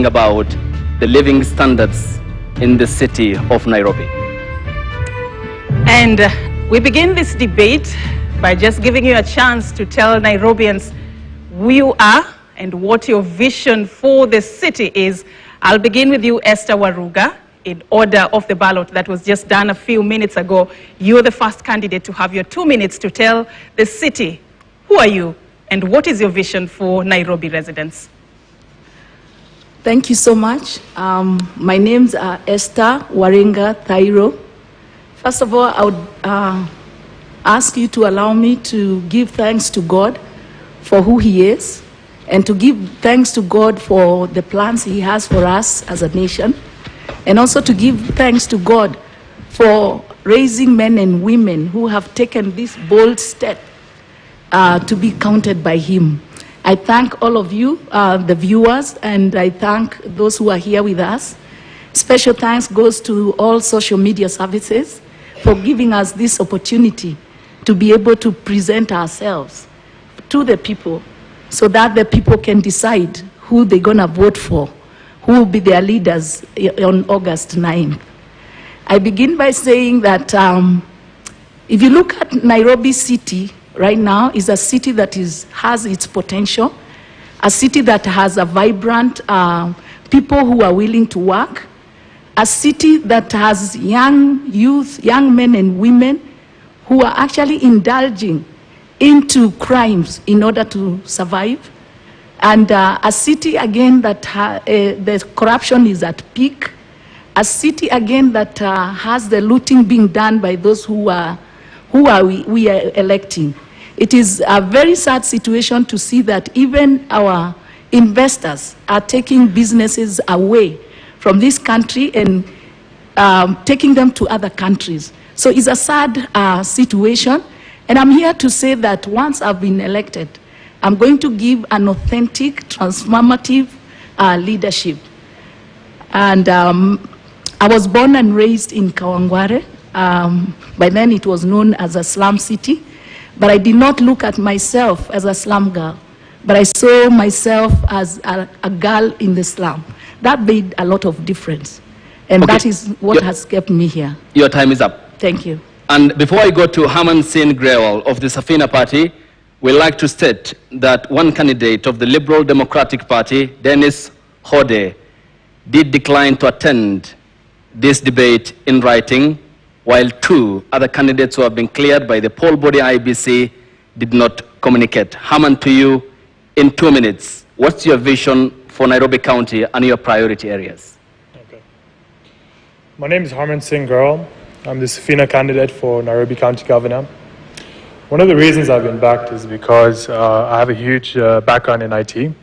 about the living standards in the city of Nairobi. And we begin this debate by just giving you a chance to tell Nairobians who you are and what your vision for the city is. I'll begin with you, Esther Waruga, in order of the ballot that was just done a few minutes ago. You're the first candidate to have your 2 minutes to tell the city who are you and what is your vision for Nairobi residents. Thank you so much. My name's Esther Waringa Thairo. First of all, I would ask you to allow me to give thanks to God for who He is, and to give thanks to God for the plans He has for us as a nation, and also to give thanks to God for raising men and women who have taken this bold step to be counted by Him. I thank all of you, the viewers, and I thank those who are here with us. Special thanks goes to all social media services for giving us this opportunity to be able to present ourselves to the people so that the people can decide who they're going to vote for, who will be their leaders on August 9th. I begin by saying that if you look at Nairobi City right now, is a city that has its potential, a city that has a vibrant people who are willing to work, a city that has young youth, young men and women who are actually indulging into crimes in order to survive, and a city again that the corruption is at peak, a city again that has the looting being done by those we are electing. It is a very sad situation to see that even our investors are taking businesses away from this country and taking them to other countries. So it's a sad situation, and I'm here to say that once I've been elected, I'm going to give an authentic, transformative leadership. And I was born and raised in Kawangware. By then it was known as a slum city. But I did not look at myself as a slum girl, but I saw myself as a girl in the slum. That made a lot of difference. And that is what has kept me here. Your time is up. Thank you. And before I go to Harman Singh of the Safina Party, we'd like to state that one candidate of the Liberal Democratic Party, Dennis Hode, did decline to attend this debate in writing, while 2 other candidates who have been cleared by the poll body IBC did not communicate. Harman, to you in 2 minutes. What's your vision for Nairobi County and your priority areas? Okay. My name is Harman Singh. I'm the Safina candidate for Nairobi County Governor. One of the reasons I've been backed is because I have a huge background in IT.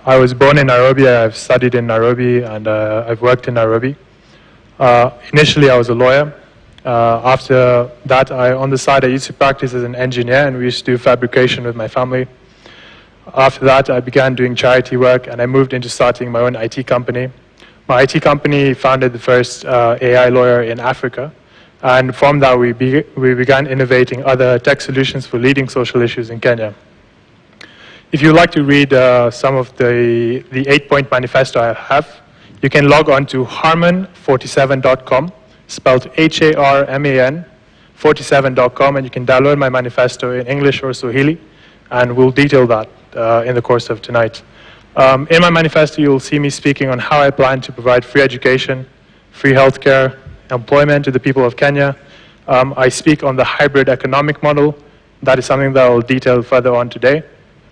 I was born in Nairobi, I've studied in Nairobi, and I've worked in Nairobi. Initially, I was a lawyer. After that, on the side, I used to practice as an engineer, and we used to do fabrication with my family. After that, I began doing charity work, and I moved into starting my own IT company. My IT company founded the first AI lawyer in Africa, and from that, we began innovating other tech solutions for leading social issues in Kenya. If you'd like to read some of the 8-point manifesto I have, you can log on to harman47.com, spelled Harman, 47.com, and you can download my manifesto in English or Swahili, and we'll detail that in the course of tonight. In my manifesto, you'll see me speaking on how I plan to provide free education, free healthcare, employment to the people of Kenya. I speak on the hybrid economic model. That is something that I'll detail further on today.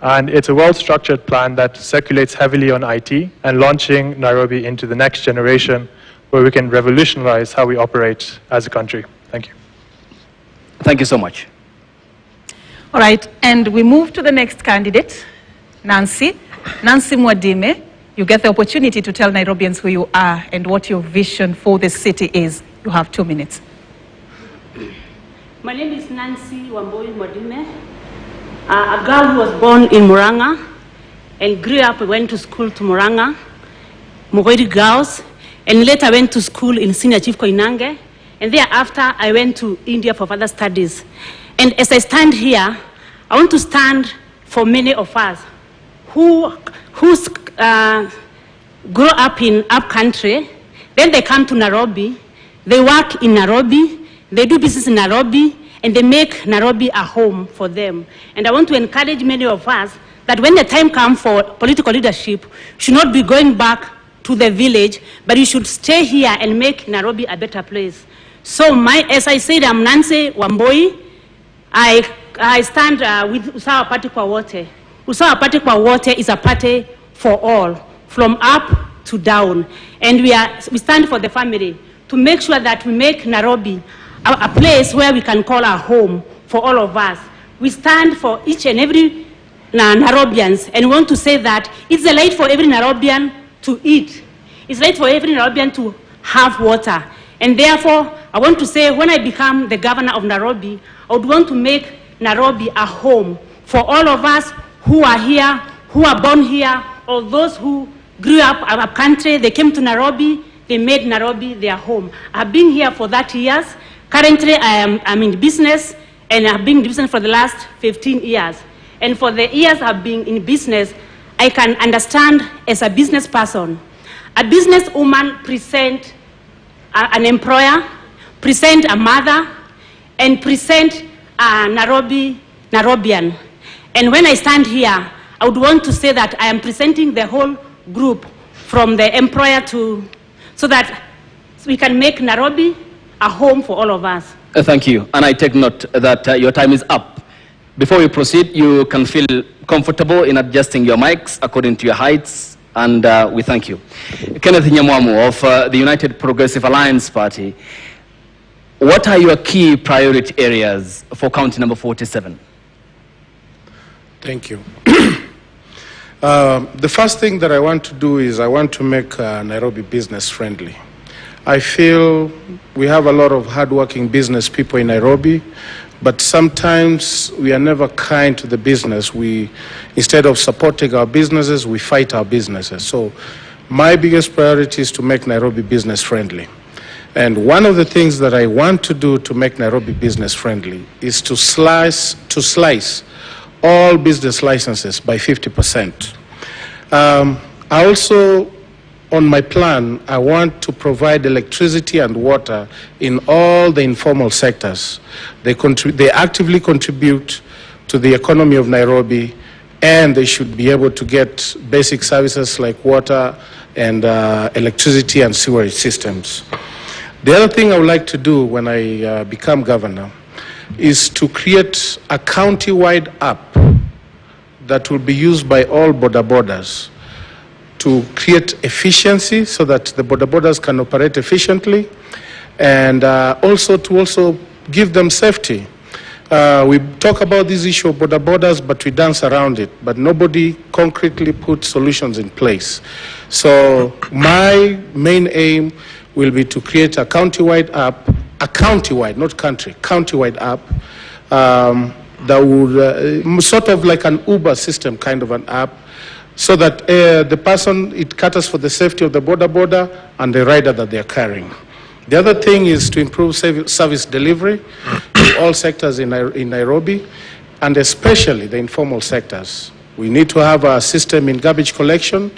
And it's a well-structured plan that circulates heavily on IT and launching Nairobi into the next generation, where we can revolutionize how we operate as a country. Thank you. Thank you so much. All right, and we move to the next candidate, Nancy. Nancy Mwadime, you get the opportunity to tell Nairobians who you are and what your vision for the city is. You have 2 minutes. My name is Nancy Wamboi Mwadime, a girl who was born in Muranga and grew up, went to school to Muranga, Mugoiri Girls, and later went to school in Senior Chief Koinange, and thereafter I went to India for further studies. And as I stand here, I want to stand for many of us whose grow up in up country, then they come to Nairobi, they work in Nairobi, they do business in Nairobi, and they make Nairobi a home for them. And I want to encourage many of us that when the time comes for political leadership, you should not be going back to the village, but you should stay here and make Nairobi a better place. So as I said, I'm Nancy Wamboi. I stand with Usawa Party kwa Wote. Usawa Party kwa Wote is a party for all, from up to down. And we stand for the family to make sure that we make Nairobi a place where we can call our home for all of us. We stand for each and every Nairobians, and we want to say that it's a right for every Nairobian to eat. It's right for every Nairobian to have water. And therefore, I want to say, when I become the governor of Nairobi, I would want to make Nairobi a home for all of us who are here, who are born here, or those who grew up in our country, they came to Nairobi, they made Nairobi their home. I've been here for 30 years. Currently, I'm in business, and I've been in business for the last 15 years. And for the years I've been in business, I can understand as a business person. A businesswoman present an employer, present a mother, and present a Nairobian. And when I stand here, I would want to say that I am presenting the whole group from the employer so that we can make Nairobi a home for all of us. Thank you. And I take note that your time is up. Before we proceed, you can feel comfortable in adjusting your mics according to your heights, and we thank you. Kenneth Nyamwamu of the United Progressive Alliance Party, what are your key priority areas for county number 47? Thank you. The first thing that I want to do is I want to make Nairobi business friendly. I feel we have a lot of hardworking business people in Nairobi, but sometimes we are never kind to the business. Instead of supporting our businesses, we fight our businesses. So my biggest priority is to make Nairobi business friendly. And one of the things that I want to do to make Nairobi business friendly is to slice all business licenses by 50%. I also, on my plan, I want to provide electricity and water in all the informal sectors. They actively contribute to the economy of Nairobi, and they should be able to get basic services like water and electricity and sewerage systems. The other thing I would like to do when I become governor is to create a county-wide app that will be used by all border borders to create efficiency so that the border borders can operate efficiently, and also to give them safety. We talk about this issue of border borders, but we dance around it, but nobody concretely put solutions in place. So my main aim will be to create a county-wide app, a county-wide, not country, county-wide app that would sort of like an Uber system kind of an app, so that the person, it caters for the safety of the border and the rider that they are carrying. The other thing is to improve service delivery to all sectors in Nairobi, and especially the informal sectors. We need to have a system in garbage collection.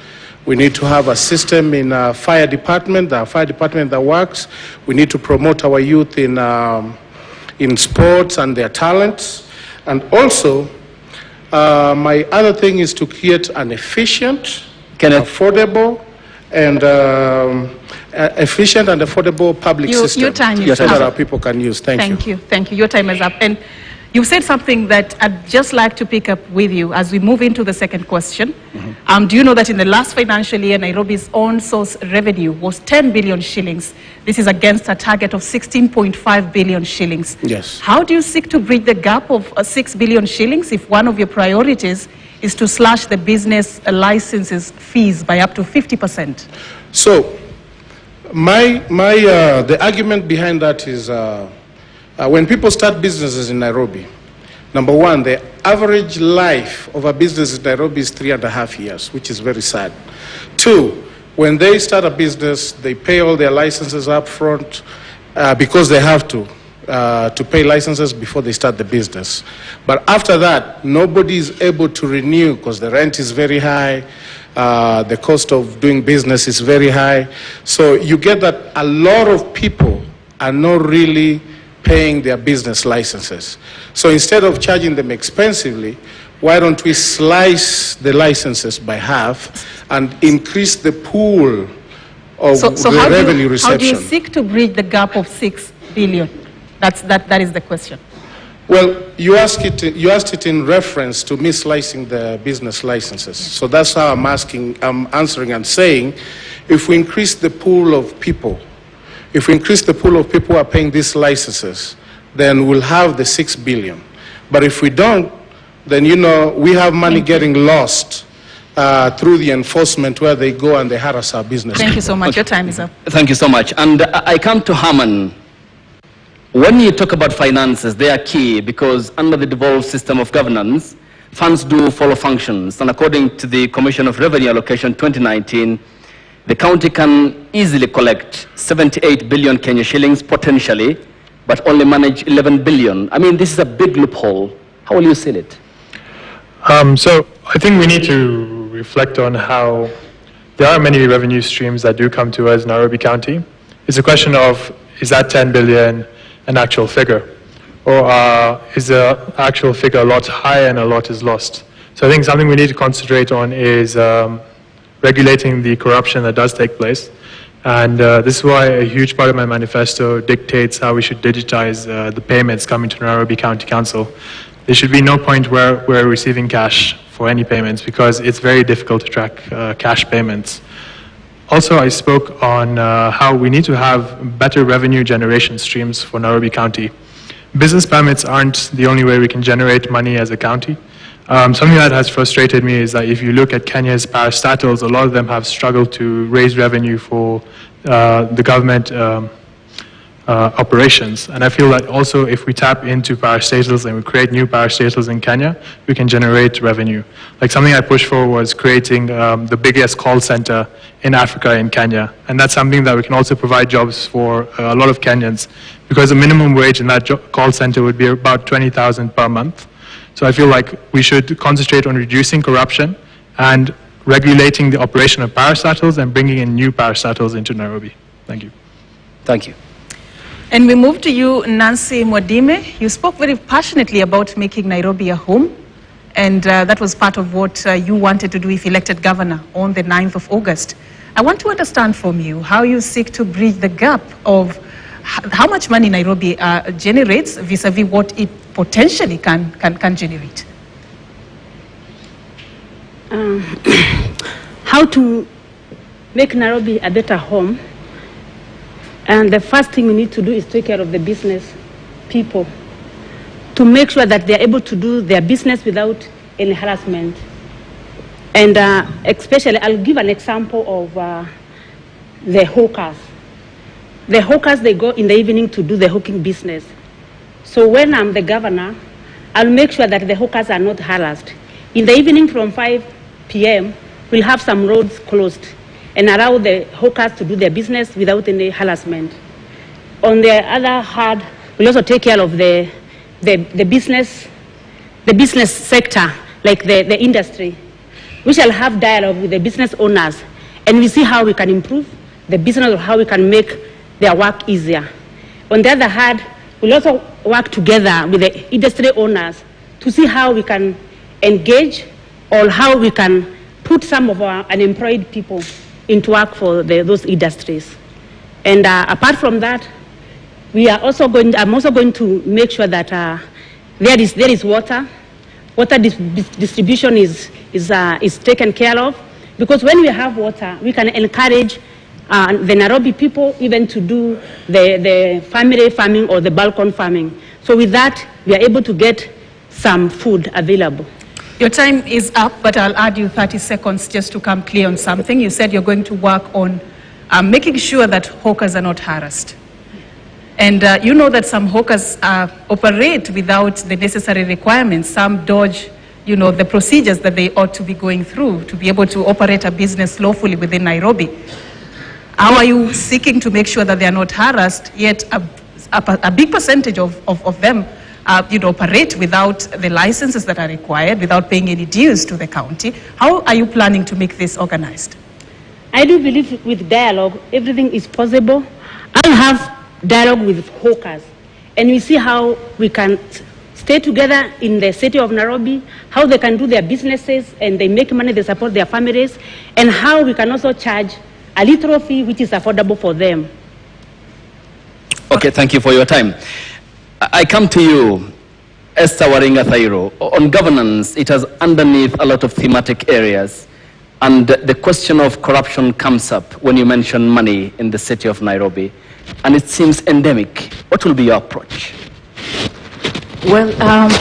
We need to have a system in fire department, the fire department that works. We need to promote our youth in sports and their talents. And also, my other thing is to create an efficient, affordable, and public system your time is so that our people can use. Thank you. Thank you. Your time is up. And you said something that I'd just like to pick up with you as we move into the second question. Do you know that in the last financial year, Nairobi's own source revenue was 10 billion shillings? This is against a target of 16.5 billion shillings. Yes. How do you seek to bridge the gap of 6 billion shillings if one of your priorities is to slash the business licenses fees by up to 50%? So, the argument behind that is when people start businesses in Nairobi, number one, the average life of a business in Nairobi is 3.5 years, which is very sad. Two, when they start a business, they pay all their licenses up front because they have to pay licenses before they start the business. But after that, nobody is able to renew because the rent is very high. The cost of doing business is very high. So you get that a lot of people are not really paying their business licenses. So instead of charging them expensively, why don't we slice the licenses by half and increase the pool of the revenue reception? How do you seek to bridge the gap of 6 billion? That is the question. Well, you asked it in reference to me slicing the business licenses. So that's how I'm answering and saying, if we increase the pool of people, who are paying these licenses, then we'll have the 6 billion. But if we don't, then, we have money getting lost through the enforcement where they go and they harass our business. Thank you so much. Your time is up. Thank you so much. And I come to Harman. When you talk about finances, they are key because under the devolved system of governance, funds do follow functions. And according to the Commission of Revenue Allocation 2019, the county can easily collect 78 billion Kenya shillings potentially, but only manage 11 billion. I mean, this is a big loophole. How will you seal it? So I think we need to reflect on how there are many revenue streams that do come to us in Nairobi County. It's a question of, is that 10 billion an actual figure? Or is the actual figure a lot higher and a lot is lost? So I think something we need to concentrate on is regulating the corruption that does take place. And this is why a huge part of my manifesto dictates how we should digitize the payments coming to Nairobi County Council. There should be no point where we're receiving cash for any payments because it's very difficult to track cash payments. Also, I spoke on how we need to have better revenue generation streams for Nairobi County. Business permits aren't the only way we can generate money as a county. Something that has frustrated me is that if you look at Kenya's parastatals, a lot of them have struggled to raise revenue for the government operations. And I feel that also if we tap into parastatals and we create new parastatals in Kenya, we can generate revenue. Like something I pushed for was creating the biggest call center in Africa in Kenya. And that's something that we can also provide jobs for a lot of Kenyans because the minimum wage in that call center would be about 20,000 per month. So I feel like we should concentrate on reducing corruption and regulating the operation of parastatals and bringing in new parastatals into Nairobi. Thank you. Thank you. And we move to you, Nancy Mwadime. You spoke very passionately about making Nairobi a home, and that was part of what you wanted to do if elected governor on the 9th of August. I want to understand from you how you seek to bridge the gap of how much money Nairobi generates vis-a-vis what it potentially can generate. How to make Nairobi a better home. And the first thing we need to do is take care of the business people to make sure that they're able to do their business without any harassment. And especially, I'll give an example of the hawkers. The hawkers, they go in the evening to do the hawking business. So when I'm the governor, I'll make sure that the hawkers are not harassed. In the evening from 5 p.m., we'll have some roads closed and allow the hawkers to do their business without any harassment. On the other hand, we'll also take care of the business sector, like the industry. We shall have dialogue with the business owners, and we see how we can improve the business or how we can make their work easier. On the other hand, we'll also work together with the industry owners to see how we can engage or how we can put some of our unemployed people into work for those industries. And apart from that, I'm also going to make sure that there is water. Water distribution is taken care of, because when we have water, we can encourage the Nairobi people even to do the family farming or the balcony farming. So with that, we are able to get some food available. Your time is up, but I'll add you 30 seconds just to come clear on something. You said you're going to work on making sure that hawkers are not harassed. And you know that some hawkers operate without the necessary requirements. Some dodge, the procedures that they ought to be going through to be able to operate a business lawfully within Nairobi. How are you seeking to make sure that they are not harassed, yet a big percentage of them operate without the licenses that are required, without paying any dues to the county. How are you planning to make this organized? I do believe with dialogue, everything is possible. I'll have dialogue with hawkers, and we see how we can stay together in the city of Nairobi, how they can do their businesses and they make money, they support their families, and how we can also charge a little fee which is affordable for them. Okay, thank you for your time. I come to you, Esther Waringa Thairo. On governance, it has underneath a lot of thematic areas, and the question of corruption comes up when you mention money in the city of Nairobi, and it seems endemic. What will be your approach? Well,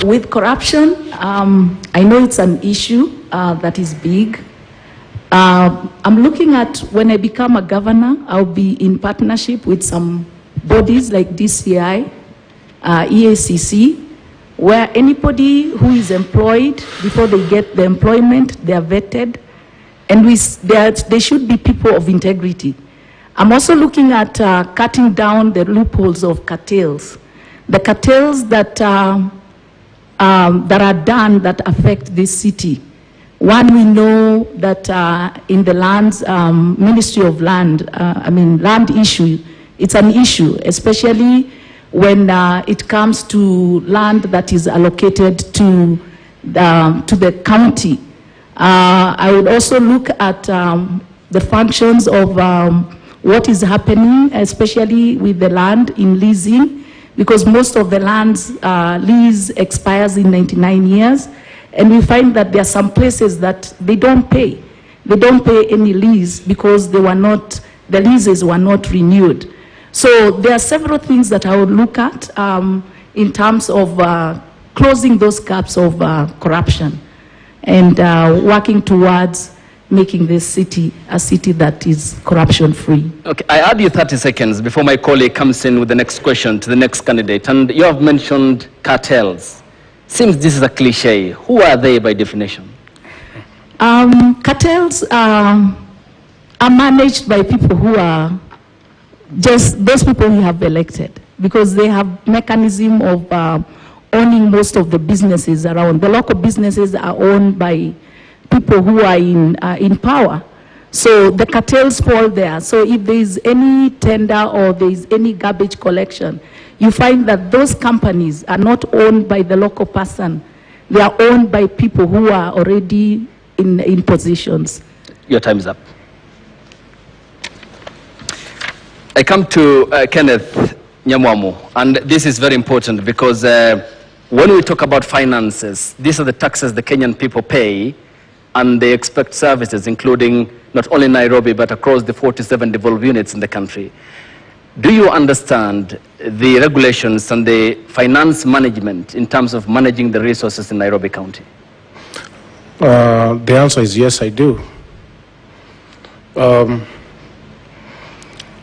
with corruption, I know it's an issue that is big. I'm looking at, when I become a governor, I'll be in partnership with some bodies like DCI, EACC, where anybody who is employed, before they get the employment, they are vetted, and they should be people of integrity. I'm also looking at cutting down the loopholes of cartels. The cartels that are done that affect this city. One, we know that in the lands, Ministry of Land, land issue, it's an issue, especially when it comes to land that is allocated to the county. I would also look at the functions of what is happening, especially with the land in leasing, because most of the land's lease expires in 99 years, and we find that there are some places that they don't pay. They don't pay any lease because the leases were not renewed. So there are several things that I would look at in terms of closing those gaps of corruption and working towards making this city a city that is corruption-free. Okay, I add you 30 seconds before my colleague comes in with the next question to the next candidate. And you have mentioned cartels. Seems this is a cliche. Who are they by definition? Cartels are managed by people who are just those people we have elected, because they have mechanism of owning most of the businesses around. The local businesses are owned by people who are in power. So the cartels fall there. So if there is any tender or there is any garbage collection, you find that those companies are not owned by the local person. They are owned by people who are already in positions. Your time is up. I come to Kenneth Nyamwamu, and this is very important because when we talk about finances, these are the taxes the Kenyan people pay, and they expect services, including not only Nairobi, but across the 47 devolved units in the country. Do you understand the regulations and the finance management in terms of managing the resources in Nairobi County? The answer is yes, I do.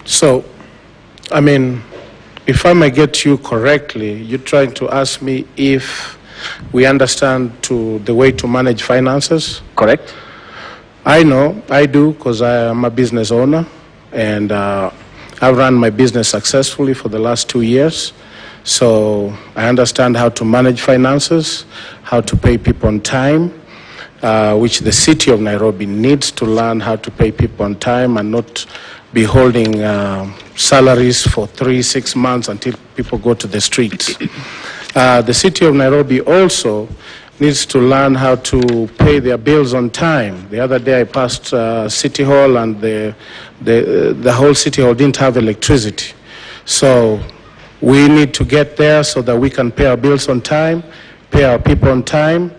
So, I mean, if I may get you correctly, you're trying to ask me if we understand the way to manage finances? Correct. I know, I do, because I am a business owner, and I've run my business successfully for the last 2 years. So I understand how to manage finances, how to pay people on time, which the city of Nairobi needs to learn how to pay people on time and not be holding salaries for 3-6 months until people go to the streets. The city of Nairobi also needs to learn how to pay their bills on time. The other day I passed City Hall, and the whole City Hall didn't have electricity. So we need to get there so that we can pay our bills on time, pay our people on time,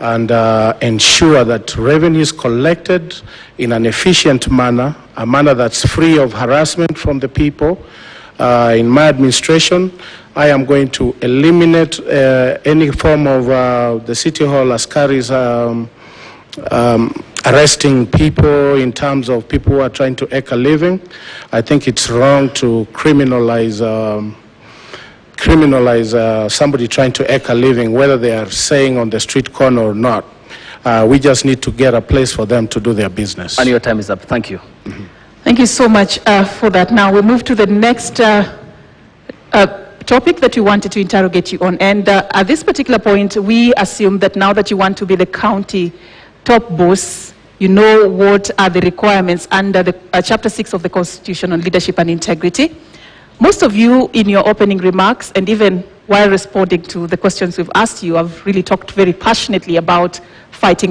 and ensure that revenue is collected in an efficient manner, a manner that's free of harassment from the people. In my administration, I am going to eliminate any form of the City Hall askaris arresting people in terms of people who are trying to eke a living. I think it's wrong to criminalize somebody trying to eke a living, whether they are saying on the street corner or not. We just need to get a place for them to do their business. And your time is up. Thank you. Thank you so much for that. Now we move to the next topic that we wanted to interrogate you on. And at this particular point, we assume that now that you want to be the county top boss, you know what are the requirements under the Chapter 6 of the Constitution on leadership and integrity. Most of you, in your opening remarks, and even while responding to the questions we've asked you, have really talked very passionately about fighting